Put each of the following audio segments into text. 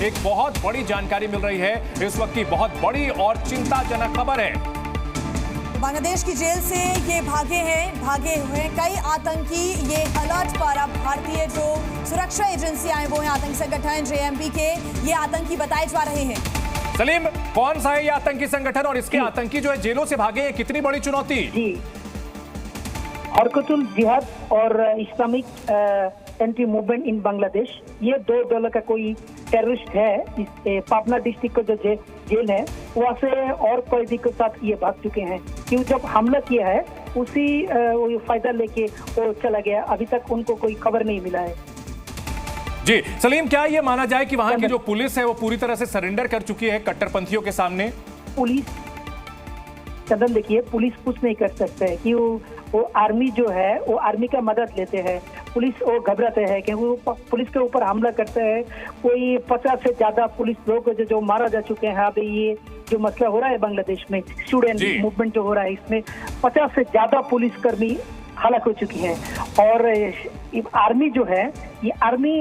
एक बहुत बड़ी जानकारी मिल रही है। इस वक्त की बहुत बड़ी और चिंताजनक खबर है। बांग्लादेश की जेल से ये भागे हुए कई आतंकी। ये अलर्ट पर अब भारतीय जो सुरक्षा एजेंसियां हैं वो हैं आतंकी संगठन JMB के ये आतंकी बताए जा रहे हैं। सलीम, कौन सा है ये आतंकी संगठन और इसके आतंकी जो है जेलों से भागे हैं, कितनी बड़ी चुनौती? जी, हरकतुल जिहाद और Islamic anti movement in Bangladesh, ये दो दलों का कोई टेररिस्ट है। इस पाबना डिस्ट्रिक्ट का जो जेल है वहाँ से और कैदी के साथ ये भाग चुके हैं। क्यों जब हमला किया है उसी फायदा लेके वो चला गया। अभी तक उनको कोई खबर नहीं मिला है। जी सलीम, क्या ये माना जाए कि वहां की जो पुलिस है वो पूरी तरह से सरेंडर कर चुकी है कट्टरपंथियों के सामने? पुलिस चंदन, देखिए, पुलिस कुछ नहीं कर सकते है कि वो आर्मी जो है वो आर्मी का मदद लेते हैं। पुलिस वो घबराते हैं कि वो पुलिस के ऊपर हमला करते हैं। कोई 50 से ज्यादा पुलिस लोग जो मारा जा चुके हैं। अभी ये जो मसला हो रहा है बांग्लादेश में, स्टूडेंट मूवमेंट जो हो रहा है, इसमें 50 से ज्यादा पुलिसकर्मी हलाक हो चुकी हैं। और आर्मी जो है, ये आर्मी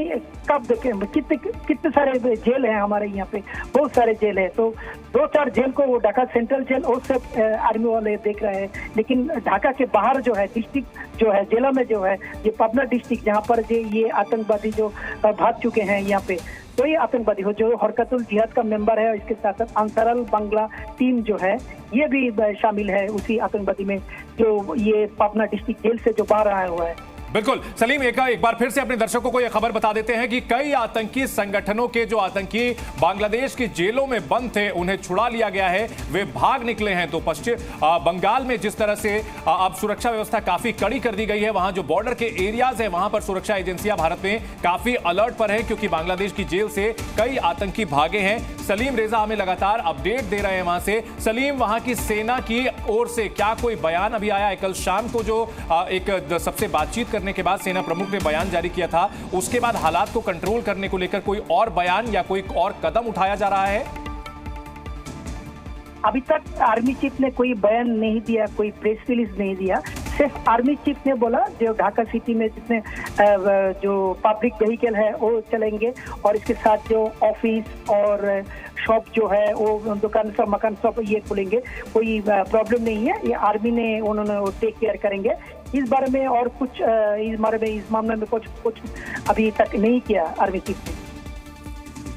कब देखें, कितने सारे जेल हैं हमारे यहाँ पे, बहुत सारे जेल है। तो 2-4 जेल को वो ढाका सेंट्रल जेल और सब आर्मी वाले देख रहे हैं। लेकिन ढाका के बाहर जो है डिस्ट्रिक्ट जो है, जिला में जो है, ये पाबना डिस्ट्रिक्ट, जहाँ पर ये आतंकवादी जो भाग चुके हैं यहाँ पे, तो ये आतंकवादी हो जो हरकतुल जिहाद का मेंबर है, इसके साथ साथ अंसारुल बांग्ला टीम जो है ये भी शामिल है उसी आतंकवादी में, जो ये पाबना डिस्ट्रिक्ट जेल से जो बाहर आया हुआ है। बिल्कुल सलीम, एक बार फिर से अपने दर्शकों को यह खबर बता देते हैं कि कई आतंकी संगठनों के जो आतंकी बांग्लादेश की जेलों में बंद थे उन्हें छुड़ा लिया गया है, वे भाग निकले हैं। तो पश्चिम बंगाल में जिस तरह से अब सुरक्षा व्यवस्था काफी कड़ी कर दी गई है, वहां जो बॉर्डर के एरियाज है वहां पर सुरक्षा एजेंसियां भारत में काफी अलर्ट पर है, क्योंकि बांग्लादेश की जेल से कई आतंकी भागे हैं। सलीम रेजा हमें लगातार अपडेट दे रहे हैं वहां से। सलीम, वहां की सेना की ओर से क्या कोई बयान अभी आया है? कल शाम को जो एक सबसे बातचीत करने के बाद सेना प्रमुख ने बयान जारी किया था, उसके बाद हालात को कंट्रोल करने को लेकर कोई और बयान या कोई और कदम उठाया जा रहा है? अभी तक आर्मी चीफ ने कोई बयान नहीं दिया, कोई प्रेस रिलीज नहीं दिया। सिर्फ आर्मी चीफ ने बोला जो ढाका सिटी में जितने जो पब्लिक व्हीकल है वो चलेंगे, और इसके साथ जो ऑफिस और शॉप जो है वो दुकान सब मकान सब ये खुलेंगे, कोई प्रॉब्लम नहीं है। ये आर्मी ने उन्होंने टेक केयर करेंगे इस बारे में, और कुछ इस मामले में कुछ अभी तक नहीं किया आर्मी चीफ ने।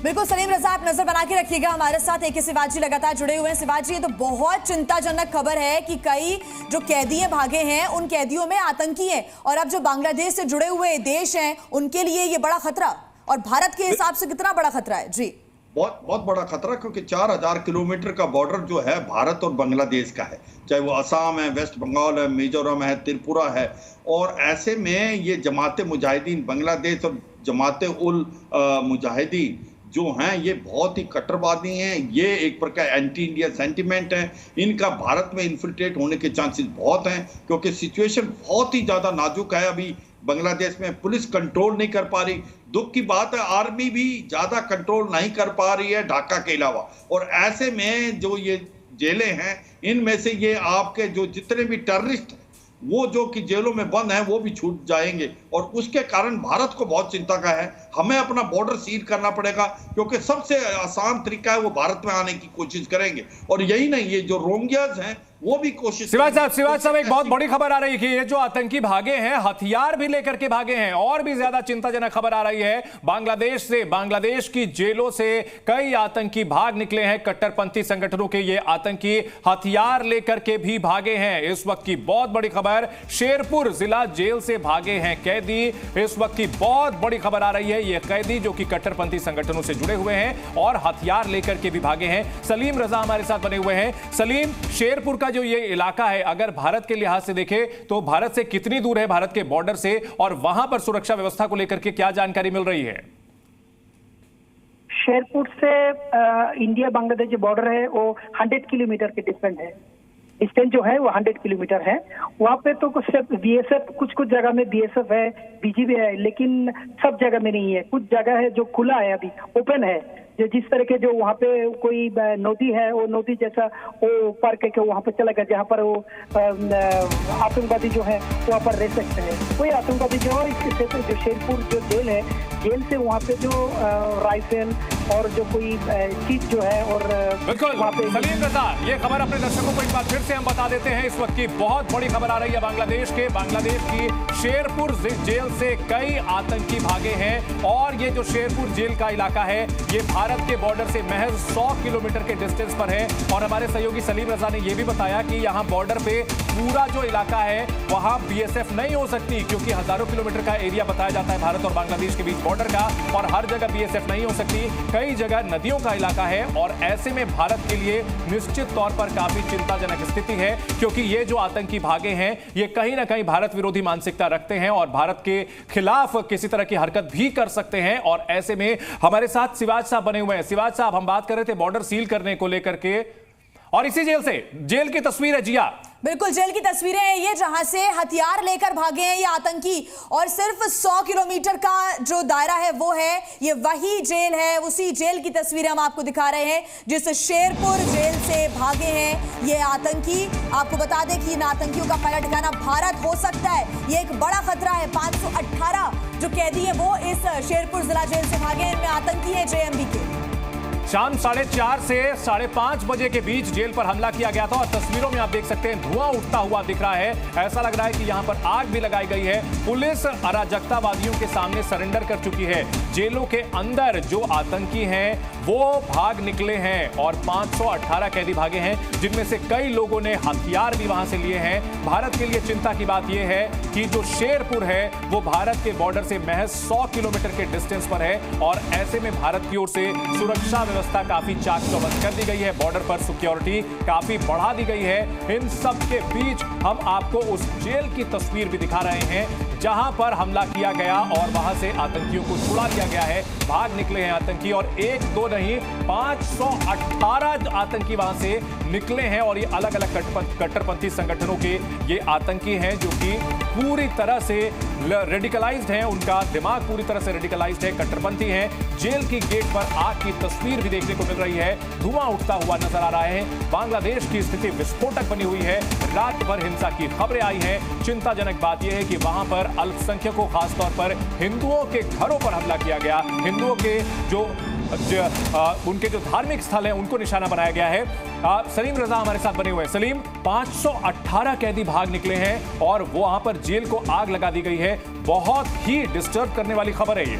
बिल्कुल सलीम रजा, आप नजर बना के रखिएगा हमारे साथ। AK शिवाजी लगातार जुड़े हुए हैं। शिवाजी, ये तो बहुत चिंताजनक खबर है कि कई जो कैदी भागे हैं उन कैदियों में आतंकी हैं, और अब जो बांग्लादेश से जुड़े हुए देश हैं उनके लिए ये बड़ा खतरा, और भारत के हिसाब से कितना बड़ा खतरा है? जी, बहुत बड़ा खतरा, क्योंकि 4000 किलोमीटर का बॉर्डर जो है भारत और बांग्लादेश का है, चाहे वो असम है, वेस्ट बंगाल है, मिजोरम है, त्रिपुरा है। और ऐसे में ये जमात मुजाहिदीन बांग्लादेश और जमात उल मुजाहिदीन जो हैं ये बहुत ही कट्टरवादी हैं। ये एक प्रकार एंटी इंडिया सेंटिमेंट है। इनका भारत में इन्फिल्ट्रेट होने के चांसेस बहुत हैं, क्योंकि सिचुएशन बहुत ही ज़्यादा नाजुक है। अभी बांग्लादेश में पुलिस कंट्रोल नहीं कर पा रही। दुख की बात है, आर्मी भी ज़्यादा कंट्रोल नहीं कर पा रही है ढाका के अलावा। और ऐसे में जो ये जेलें हैं, इनमें से ये आपके जो जितने भी टेररिस्ट वो जो कि जेलों में बंद हैं वो भी छूट जाएंगे, और उसके कारण भारत को बहुत चिंता का है। हमें अपना बॉर्डर सील करना पड़ेगा, क्योंकि सबसे आसान तरीका है वो भारत में आने की कोशिश करेंगे। और यही नहीं, ये जो रोहिंग्याज हैं वो भी कोशिश। शिवाज साहब, एक बहुत बड़ी खबर आ रही है कि ये जो आतंकी भागे हैं हथियार भी लेकर के भागे हैं, और भी ज्यादा चिंताजनक खबर आ रही है बांग्लादेश से। बांग्लादेश की जेलों से कई आतंकी भाग निकले हैं। कट्टरपंथी संगठनों के ये आतंकी हथियार लेकर के भी भागे हैं। इस वक्त की बहुत बड़ी खबर, शेरपुर जिला जेल से भागे हैं कैदी। इस वक्त की बहुत बड़ी खबर आ रही है, ये कैदी जो कि कट्टरपंथी संगठनों से जुड़े हुए हैं और हथियार लेकर के भी भागे हैं। सलीम रजा हमारे साथ बने हुए हैं। सलीम, शेरपुर का जो ये इलाका है अगर भारत के लिहाज से देखें तो भारत से कितनी दूर है, भारत के बॉर्डर से, और वहां पर सुरक्षा व्यवस्था को लेकर के क्या जानकारी मिल रही है? शेरपुर से इंडिया बांग्लादेश जो बॉर्डर है वो 100 किलोमीटर के डिस्टेंस है। डिस्टेंस जो है वो 100 किलोमीटर है। वहाँ पे तो सिर्फ BSF, कुछ जगह में BSF है, BGB है, लेकिन सब जगह में नहीं है। कुछ जगह है जो खुला है, अभी ओपन है। जो जिस तरह के जो वहाँ पे कोई नदी है, वो नदी जैसा वो पार करके वहाँ पे चला गया, जहाँ पर वो आतंकवादी जो है वहाँ पर रह सकते हैं। कोई आतंकवादी जो है इसके क्षेत्र जो शेरपुर जो जेल है जेल से वहाँ पे जो राइफल और जो कोई चीज जो है और बिल्कुल सलीम रजा, ये खबर अपने दर्शकों को एक बार फिर से हम बता देते हैं। इस वक्त की बहुत बड़ी खबर आ रही है बांग्लादेश की शेरपुर जेल से कई आतंकी भागे हैं और ये जो शेरपुर जेल का इलाका है ये भारत के बॉर्डर से महज 100 किलोमीटर के डिस्टेंस पर है। और हमारे सहयोगी सलीम रजा ने यह भी बताया कि यहाँ बॉर्डर पे पूरा जो इलाका है वहां बीएसएफ नहीं हो सकती, क्योंकि हजारों किलोमीटर का एरिया बताया जाता है भारत और बांग्लादेश के बीच बॉर्डर का, और हर जगह बीएसएफ नहीं हो सकती। कई जगह नदियों का इलाका है और ऐसे में भारत के लिए निश्चित तौर पर काफी चिंताजनक स्थिति है, क्योंकि ये जो आतंकी भागे हैं ये कहीं ना कहीं भारत विरोधी मानसिकता रखते हैं और भारत के खिलाफ किसी तरह की हरकत भी कर सकते हैं। और ऐसे में हमारे साथ सिवाज साहब बने हुए हैं। सिवाज साहब, हम बात कर रहे थे बॉर्डर सील करने को लेकर के और इसी जेल की तस्वीर है। जिया, बिल्कुल जेल की तस्वीरें हैं ये, जहां से हथियार लेकर भागे हैं ये आतंकी, और सिर्फ 100 किलोमीटर का जो दायरा है वो है, ये वही जेल है, उसी जेल की तस्वीरें हम आपको दिखा रहे हैं जिस शेरपुर जेल से भागे हैं ये आतंकी। आपको बता दें कि इन आतंकियों का पहला ठिकाना भारत हो सकता है, ये एक बड़ा खतरा है। 518 जो कैदी है वो इस शेरपुर जिला जेल से भागे हैं, इनमें आतंकी है जेएमबी के। शाम 4:30 से 5:30 बजे के बीच जेल पर हमला किया गया था और तस्वीरों में आप देख सकते हैं धुआं उठता हुआ दिख रहा है। ऐसा लग रहा है कि यहां पर आग भी लगाई गई है। पुलिस अराजकतावादियों के सामने सरेंडर कर चुकी है। जेलों के अंदर जो आतंकी हैं वो भाग निकले हैं और 518 कैदी भागे हैं, जिनमें से कई लोगों ने हथियार भी वहां से लिए हैं। भारत के लिए चिंता की बात यह है कि जो शेरपुर है वो भारत के बॉर्डर से महज 100 किलोमीटर के डिस्टेंस पर है और ऐसे में भारत की ओर से सुरक्षा व्यवस्था काफी चाक चौबंद कर दी गई है। बॉर्डर पर सिक्योरिटी काफी बढ़ा दी गई है। इन सब के बीच हम आपको उस जेल की तस्वीर भी दिखा रहे हैं जहां पर हमला किया गया और वहां से आतंकियों को छुड़ा लिया गया है। भाग निकले हैं आतंकी और एक दो नहीं 518 आतंकी वहां से निकले हैं और ये अलग अलग कट्टरपंथी संगठनों के ये आतंकी हैं जो कि पूरी तरह से रेडिकलाइज्ड हैं। उनका दिमाग पूरी तरह से रेडिकलाइज्ड है, कट्टरपंथी हैं। जेल की गेट पर आग की तस्वीर भी देखने को मिल रही है, धुआं उठता हुआ नजर आ रहा है। बांग्लादेश की स्थिति विस्फोटक बनी हुई है। रात भर हिंसा की खबरें आई हैं। चिंताजनक बात यह है कि वहां पर अल्पसंख्यकों, खासतौर पर हिंदुओं के घरों पर हमला किया गया। हिंदुओं के उनके जो धार्मिक स्थल हैं उनको निशाना बनाया गया है। सलीम रजा हमारे साथ बने हुए हैं। सलीम, 518 कैदी भाग निकले हैं और वहां पर जेल को आग लगा दी गई है। बहुत ही डिस्टर्ब करने वाली खबर है ये।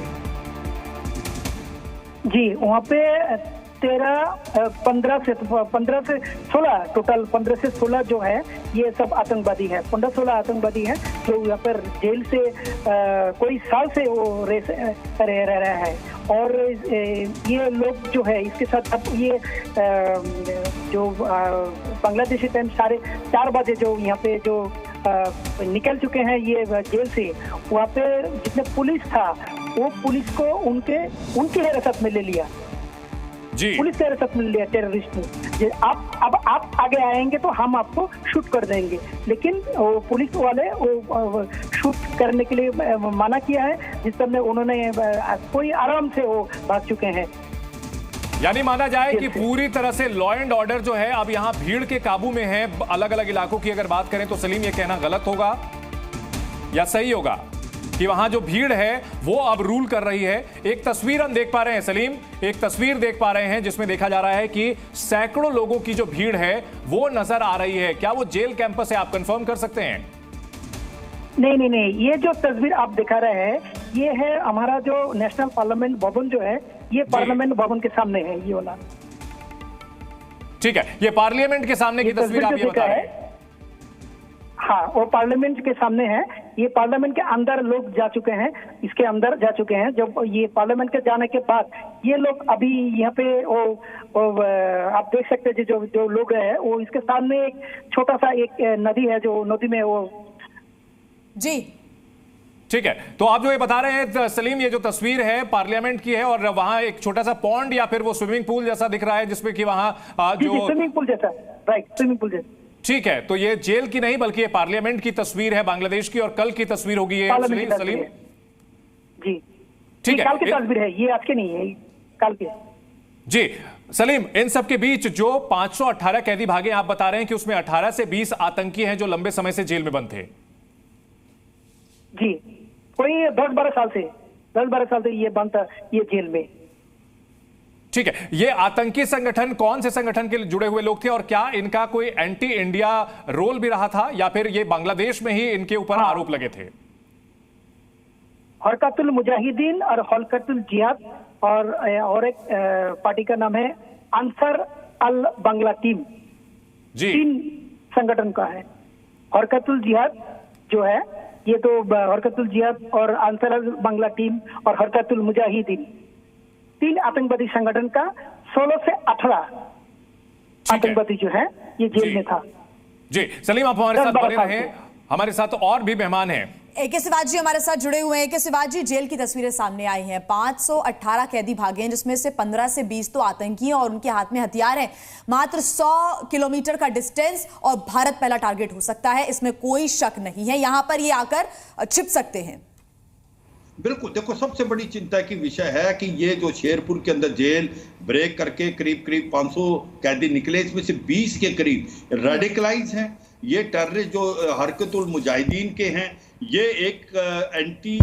जी, वहाँ पे 15 से 16 टोटल 15 से 16 जो है ये सब आतंकवादी है। 15-16 आतंकवादी हैं जो यहाँ पर जेल से कोई साल से वो रह रहा है। और ये लोग जो है इसके साथ अब ये जो बांग्लादेशी टाइम 4:30 बजे जो यहाँ पे जो निकल चुके हैं ये जेल से, वहाँ पे जितने पुलिस था वो पुलिस को उनकी हिरासत में ले लिया जी। पुलिस के हिरासत में लिया टेररिस्ट ने। अब आप आगे आएंगे तो हम आपको शूट कर देंगे, लेकिन वो पुलिस वाले वो शूट करने के लिए मना किया है, जिस पर उन्होंने कोई आराम से वो भाग चुके हैं। यानी माना जाए कि पूरी तरह से लॉ एंड ऑर्डर जो है अब यहाँ भीड़ के काबू में है। अलग अलग इलाकों की अगर बात करें तो सलीम ये कहना गलत होगा या सही होगा कि वहां जो भीड़ है वो अब रूल कर रही है? एक तस्वीर हम देख पा रहे हैं सलीम, एक तस्वीर देख पा रहे हैं जिसमें देखा जा रहा है कि सैकड़ों लोगों की जो भीड़ है वो नजर आ रही है। क्या वो जेल कैंपस है? आप कंफर्म कर सकते हैं? नहीं, ये जो तस्वीर आप दिखा रहे हैं ये है हमारा जो नेशनल पार्लियामेंट भवन जो है, ये पार्लियामेंट भवन के सामने है ये वाला। ठीक है, ये पार्लियामेंट के सामने की तस्वीर आप ये बता रहे हैं? हाँ, वो पार्लियामेंट के सामने है। ये पार्लियामेंट के अंदर लोग जा चुके हैं, इसके अंदर जा चुके हैं। जब ये पार्लियामेंट के जाने के बाद ये लोग अभी यहाँ पे वो आप देख सकते हैं जो लोग हैं वो इसके सामने एक छोटा सा एक नदी है जो नदी में वो जी। ठीक है, तो आप जो ये बता रहे हैं सलीम, ये जो तस्वीर है पार्लियामेंट की है और वहां एक छोटा सा पॉन्ड या फिर वो स्विमिंग पूल जैसा दिख रहा है जिसमें कि वहां जो स्विमिंग पूल जैसा, राइट, स्विमिंग पूल जैसा। ठीक है, तो ये जेल की नहीं बल्कि ये पार्लियामेंट की तस्वीर है बांग्लादेश की, और कल की तस्वीर होगी ये सलीम? जी ठीक है, कल की तस्वीर है ये, आज की नहीं है, कल की। जी सलीम, इन सब के बीच जो 518 कैदी भागे आप बता रहे हैं कि उसमें 18 से 20 आतंकी हैं जो लंबे समय से जेल में बंद थे। जी, कोई 10-12 साल से। 10-12 साल तक ये बंद था ये जेल में। ठीक है, ये आतंकी संगठन कौन से संगठन के जुड़े हुए लोग थे और क्या इनका कोई एंटी इंडिया रोल भी रहा था या फिर ये बांग्लादेश में ही इनके ऊपर आरोप लगे थे? हरकतुल मुजाहिदीन और हरकतुल जिहाद और एक पार्टी का नाम है अंसर अल बांग्ला टीम, जी 3 संगठन का है। हरकतुल जिहाद जो है ये तो हरकतुल जिहाद और अंसर अल बांग्ला टीम और हरकतुल मुजाहिदीन 3 आतंकवादी संगठन का 16 से 18 आतंकवादी जो है ये जेल में था। जी सलीम, आप हमारे साथ बने रहे। हमारे साथ और भी मेहमान हैं। AK शिवाजी हमारे साथ जुड़े हुए हैं। AK शिवाजी, जेल की तस्वीरें सामने आई हैं। 518 कैदी भागे हैं, जिसमें से 15 से 20 तो आतंकी हैं और उनके हाथ में हथियार हैं। मात्र 100 किलोमीटर का डिस्टेंस और भारत पहला टारगेट हो सकता है, इसमें कोई शक नहीं है। यहां पर ये आकर छिप सकते हैं। बिल्कुल, देखो सबसे बड़ी चिंता की विषय है कि ये जो शेरपुर के अंदर जेल ब्रेक करके करीब 500 कैदी निकले, इसमें से 20 के करीब रेडिकलाइज हैं। ये टेररिस्ट जो हरकतुल मुजाहिदीन के हैं, ये एक एंटी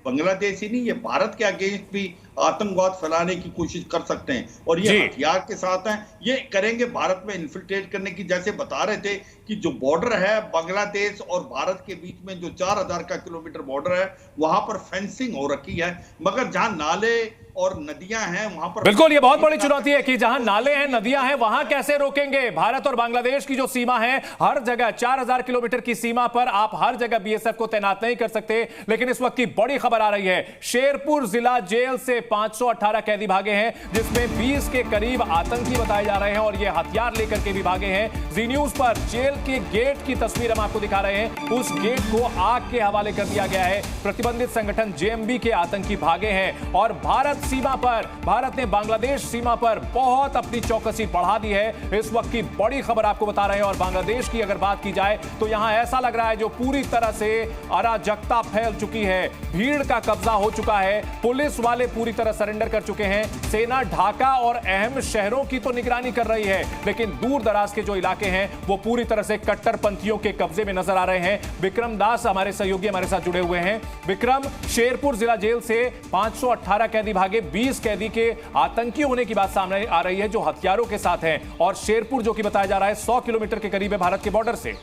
बांग्लादेश ही नहीं, ये भारत के अगेंस्ट भी आतंकवाद फैलाने की कोशिश कर सकते हैं और ये हथियार के साथ हैं। ये करेंगे भारत में इन्फिल्ट्रेट करने की। जैसे बता रहे थे कि जो बॉर्डर है बांग्लादेश और भारत के बीच में जो 4000 का किलोमीटर बॉर्डर है, वहां पर फेंसिंग हो रखी है, मगर जहां नाले और नदियां हैं वहां पर बिल्कुल ये बहुत बड़ी चुनौती है कि जहां नाले हैं, नदियां हैं, वहां कैसे रोकेंगे? भारत और बांग्लादेश की जो सीमा है, हर जगह 4000 किलोमीटर की सीमा पर आप हर जगह बीएसएफ को तैनात नहीं कर सकते। लेकिन इस वक्त की बड़ी खबर आ रही है, शेरपुर जिला जेल से 518 कैदी भागे हैं, जिसमें 20 के करीब आतंकी बताए जा रहे हैं और ये हथियार लेकर के भी भागे हैं। जी न्यूज पर जेल के गेट की तस्वीर हम आपको दिखा रहे हैं। उस गेट को आग के हवाले कर दिया गया है। प्रतिबंधित संगठन जेएमबी के आतंकी भागे हैं और भारत ने बांग्लादेश सीमा पर बहुत अपनी चौकसी बढ़ा दी है। इस वक्त की बड़ी खबर आपको बता रहे हैं। और बांग्लादेश की अगर बात की जाए तो यहां ऐसा लग रहा है जो पूरी तरह से अराजकता फैल चुकी है, भीड़ का कब्जा हो चुका है, पुलिस वाले पूरी तरह सरेंडर कर चुके हैं। सेना ढाका और अहम शहरों की तो निगरानी कर रही है, लेकिन दूर दराज के जो इलाके हैं वो पूरी तरह से कट्टरपंथियों के कब्जे में नजर आ रहे हैं। विक्रम दास हमारे सहयोगी हमारे साथ जुड़े हुए हैं। विक्रम, शेरपुर जिला जेल से 518 कैदी भागे, 20 कैदी के आतंकी होने की बात सामने आ रही है जो हथियारों के साथ हैं, और शेरपुर जो कि बताया जा रहा है 100 किलोमीटर के करीब है भारत के बॉर्डर से।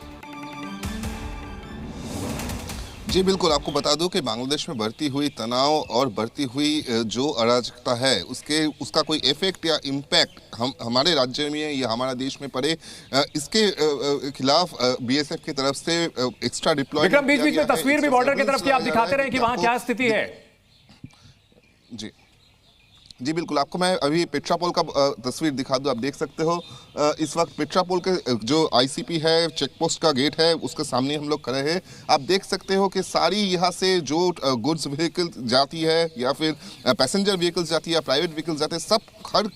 जी बिल्कुल, आपको बता दूं कि बांग्लादेश में बढ़ती हुई तनाव और बढ़ती हुई जो अराजकता है उसका कोई इफेक्ट या इम्पैक्ट हमारे राज्य में या हमारा देश में पड़े, इसके खिलाफ बीएसएफ की तरफ से एक्स्ट्रा डिप्लॉयमेंट। विक्रम, बीच-बीच में तस्वीर भी बॉर्डर की तरफ की आप दिखाते रहे कि वहां क्या स्थिति है। जी बिल्कुल, आपको मैं अभी पेट्रापोल का तस्वीर दिखा दूं। आप देख सकते हो इस वक्त पेट्रापोल के जो आईसीपी है, चेकपोस्ट का गेट है, उसके सामने हम लोग खड़े हैं। आप देख सकते हो कि सारी यहाँ से जो गुड्स व्हीकल जाती है या फिर पैसेंजर व्हीकल्स जाती है या प्राइवेट व्हीकल्स जाते हैं, सब हर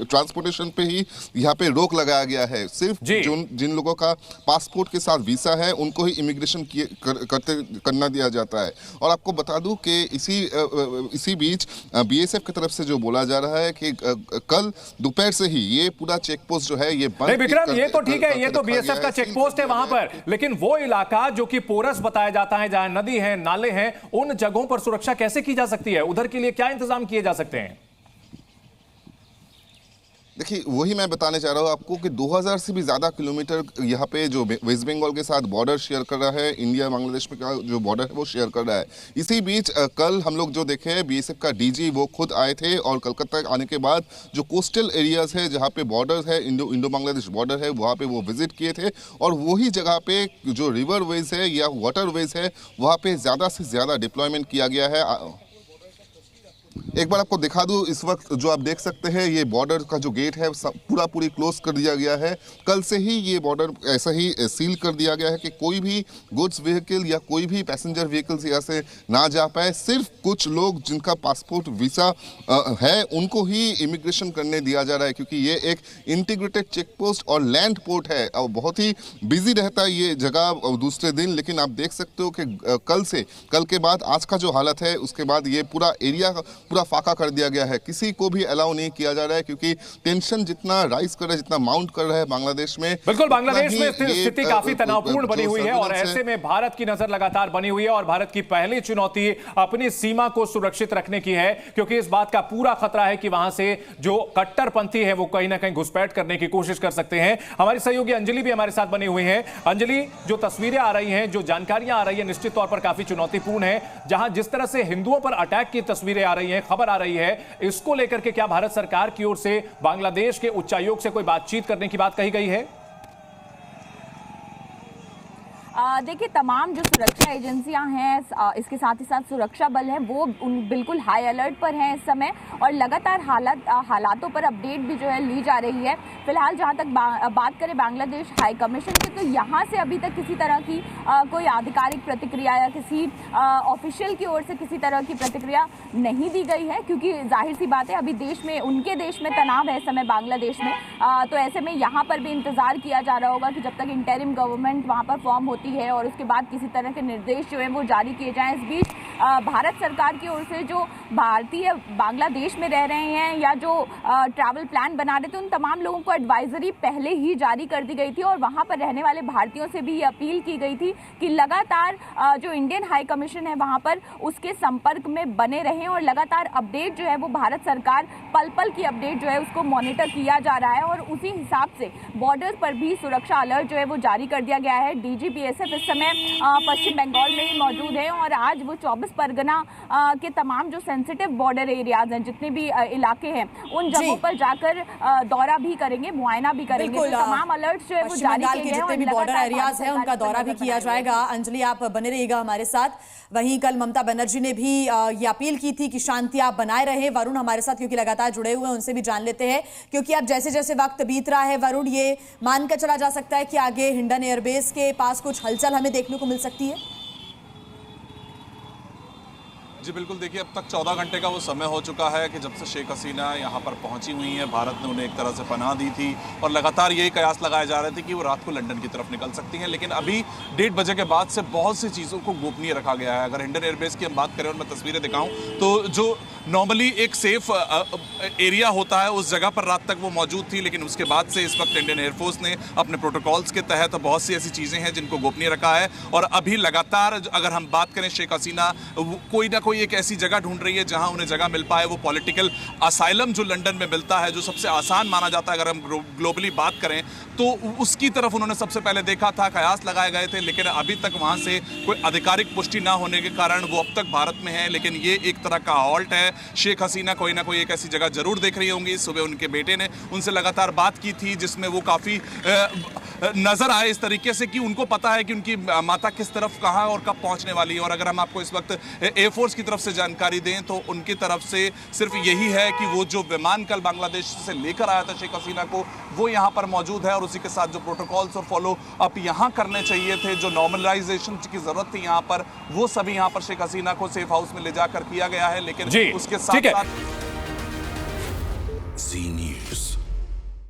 ट्रांसपोर्टेशन पे ही यहाँ पे रोक लगाया गया है। सिर्फ जिन लोगों का पासपोर्ट के साथ वीसा है उनको ही इमिग्रेशन करना दिया जाता है। और आपको बता दूं कि इसी बीच बीएसएफ की तरफ से जो बोला जा रहा है कि कल दोपहर से ही ये पूरा चेक पोस्ट जो है ये बंद। नहीं विक्रम, ये तो ठीक है, ये तो बीएसएफ का चेक पोस्ट है वहां पर, लेकिन वो इलाका जो कि पोरस बताया जाता है, जहां नदी है, नाले हैं, उन जगहों पर सुरक्षा कैसे की जा सकती है? उधर के लिए क्या इंतजाम किए जा सकते हैं? देखिए, वही मैं बताने चाह रहा हूँ आपको कि 2000 से भी ज़्यादा किलोमीटर यहाँ पे जो वेस्ट बंगाल के साथ बॉर्डर शेयर कर रहा है, इंडिया बांग्लादेश में का जो बॉर्डर है वो शेयर कर रहा है। इसी बीच कल हम लोग जो देखे, बीएसएफ का डीजी वो खुद आए थे और कलकत्ता आने के बाद जो कोस्टल एरियाज़ है जहाँ पे बॉर्डर है, इंडो बांग्लादेश बॉर्डर है, वहाँ पे वो विजिट किए थे। और वही जगह पे जो रिवर वेज है या वाटर वेज है, वहाँ पे ज़्यादा से ज़्यादा डिप्लॉयमेंट किया गया है। एक बार आपको दिखा दूं, इस वक्त जो आप देख सकते हैं ये बॉर्डर का जो गेट है पूरी क्लोज कर दिया गया है। कल से ही ये बॉर्डर ऐसा ही सील कर दिया गया है कि कोई भी गुड्स व्हीकल या कोई भी पैसेंजर व्हीकल्स यहाँ से ना जा पाए। सिर्फ कुछ लोग जिनका पासपोर्ट वीसा है उनको ही इमिग्रेशन करने दिया जा रहा है, क्योंकि ये एक इंटीग्रेटेड चेक पोस्ट और लैंड पोर्ट है और बहुत ही बिजी रहता है ये जगह दूसरे दिन। लेकिन आप देख सकते हो कि कल के बाद आज का जो हालत है, उसके बाद ये पूरा एरिया पूरा फाका कर दिया गया है। किसी को भी अलाउ नहीं किया जा रहा है, क्योंकि टेंशन जितना राइज कर रहा है, जितना माउंट कर रहा है बांग्लादेश में, बिल्कुल बांग्लादेश में स्थिति काफी तनावपूर्ण बनी हुई है और ऐसे में भारत की नजर लगातार बनी हुई है और भारत की पहली चुनौती अपनी सीमा को सुरक्षित रखने की है, क्योंकि इस बात का पूरा खतरा है कि वहां से जो कट्टरपंथी है वो कहीं ना कहीं घुसपैठ करने की कोशिश कर सकते हैं। हमारी सहयोगी अंजलि भी हमारे साथ बनी हुई है। अंजलि, जो तस्वीरें आ रही हैं, जो जानकारियां आ रही है, निश्चित तौर पर काफी चुनौतीपूर्ण है। जहां जिस तरह से हिंदुओं पर अटैक की तस्वीरें आ रही हैं, खबर आ रही है, इसको लेकर के क्या भारत सरकार की ओर से बांग्लादेश के उच्चायोग से कोई बातचीत करने की बात कही गई है? देखिए, तमाम जो सुरक्षा एजेंसियां हैं, इसके साथ ही साथ सुरक्षा बल है, वो बिल्कुल हाई अलर्ट पर हैं इस समय और लगातार हालातों पर अपडेट भी जो है ली जा रही है। फिलहाल जहां तक बात करें बांग्लादेश हाई कमीशन की, तो यहां से अभी तक किसी तरह की कोई आधिकारिक प्रतिक्रिया या किसी ऑफिशियल की ओर से किसी तरह की प्रतिक्रिया नहीं दी गई है, क्योंकि जाहिर सी बात है अभी उनके देश में तनाव है इस समय बांग्लादेश में। तो ऐसे में यहाँ पर भी इंतजार किया जा रहा होगा कि जब तक इंटरिम गवर्नमेंट वहाँ पर फॉर्म होती है और उसके बाद किसी तरह के निर्देश जो है वो जारी किए जाएं। इस बीच भारत सरकार की ओर से जो भारतीय बांग्लादेश में रह रहे हैं या जो ट्रैवल प्लान बना रहे थे, उन तमाम लोगों को एडवाइजरी पहले ही जारी कर दी गई थी और वहां पर रहने वाले भारतीयों से भी ये अपील की गई थी कि लगातार जो इंडियन हाई कमीशन है वहां पर उसके संपर्क में बने रहें और लगातार अपडेट जो है वो भारत सरकार पल पल की अपडेट जो है उसको मॉनिटर किया जा रहा है और उसी हिसाब से बॉर्डर पर भी सुरक्षा अलर्ट जो है वो जारी कर दिया गया है। DGPSF इस समय पश्चिम बंगाल में ही मौजूद है और आज वो 24 परगना के तमाम जो सेंसिटिव बॉर्डर एरियाज हैं, जितने भी इलाके हैं, उन जगहों पर जाकर दौरा भी करेंगे, मुआयना भी करेंगे। तो तमाम अलर्ट जो है वो जारी किए गए हैं और जितने भी बॉर्डर एरियाज हैं उनका दौरा भी किया जाएगा। अंजलि, आप बने रहिएगा हमारे साथ। वहीं कल ममता बनर्जी ने भी ये अपील की थी कि शांति आप बनाए रहे। वरुण हमारे साथ क्योंकि लगातार जुड़े हुए हैं, उनसे भी जान लेते हैं, क्योंकि अब जैसे जैसे वक्त बीत रहा है वरुण, ये मानकर चला जा सकता है कि आगे हिंडन एयरबेस के पास कुछ हलचल हमें देखने को मिल सकती है। जी बिल्कुल, देखिए अब तक 14 घंटे का वो समय हो चुका है कि जब से शेख हसीना यहाँ पर पहुंची हुई हैं, भारत ने उन्हें एक तरह से पनाह दी थी और लगातार यही कयास लगाए जा रहे थे कि वो रात को लंदन की तरफ निकल सकती हैं। लेकिन अभी 1:30 बजे के बाद से बहुत सी चीज़ों को गोपनीय रखा गया है। अगर हिंडन एयरबेस की हम बात करें और मैं तस्वीरें दिखाऊं तो जो नॉर्मली एक सेफ एरिया होता है उस जगह पर रात तक वो मौजूद थी, लेकिन उसके बाद से इस वक्त इंडियन एयरफोर्स ने अपने प्रोटोकॉल्स के तहत बहुत सी ऐसी चीज़ें हैं जिनको गोपनीय रखा है। और अभी लगातार अगर हम बात करें, शेख हसीना कोई ना कोई एक ऐसी जगह ढूंढ रही है जहां उन्हें जगह मिल पाए। वो पॉलिटिकल असाइलम जो लंदन में मिलता है, जो सबसे आसान माना जाता है अगर हम ग्लोबली बात करें, तो उसकी तरफ उन्होंने सबसे पहले देखा था, कयास लगाए गए थे। लेकिन अभी तक वहां से कोई आधिकारिक पुष्टि ना होने के कारण वो अब तक भारत में है। लेकिन ये एक तरह का हॉल्ट है। शेख हसीना कोई ना कोई एक ऐसी जगह जरूर देख रही होंगी। सुबह उनके बेटे ने उनसे लगातार बात की थी जिसमें वो काफ़ी नजर आए इस तरीके से कि उनको पता है कि उनकी माता किस तरफ, कहाँ और कब पहुंचने वाली है। और अगर हम आपको इस वक्त एयरफोर्स की तरफ से जानकारी दें तो उनकी तरफ से सिर्फ यही है कि वो जो विमान कल बांग्लादेश से लेकर आया था शेख हसीना को, वो यहाँ पर मौजूद है और उसी के साथ जो प्रोटोकॉल्स और फॉलो अप यहाँ करने चाहिए थे, जो नॉर्मलाइजेशन की जरूरत थी यहाँ पर, वो सभी यहाँ पर शेख हसीना को सेफ हाउस में ले जाकर किया गया है। लेकिन उसके साथ साथ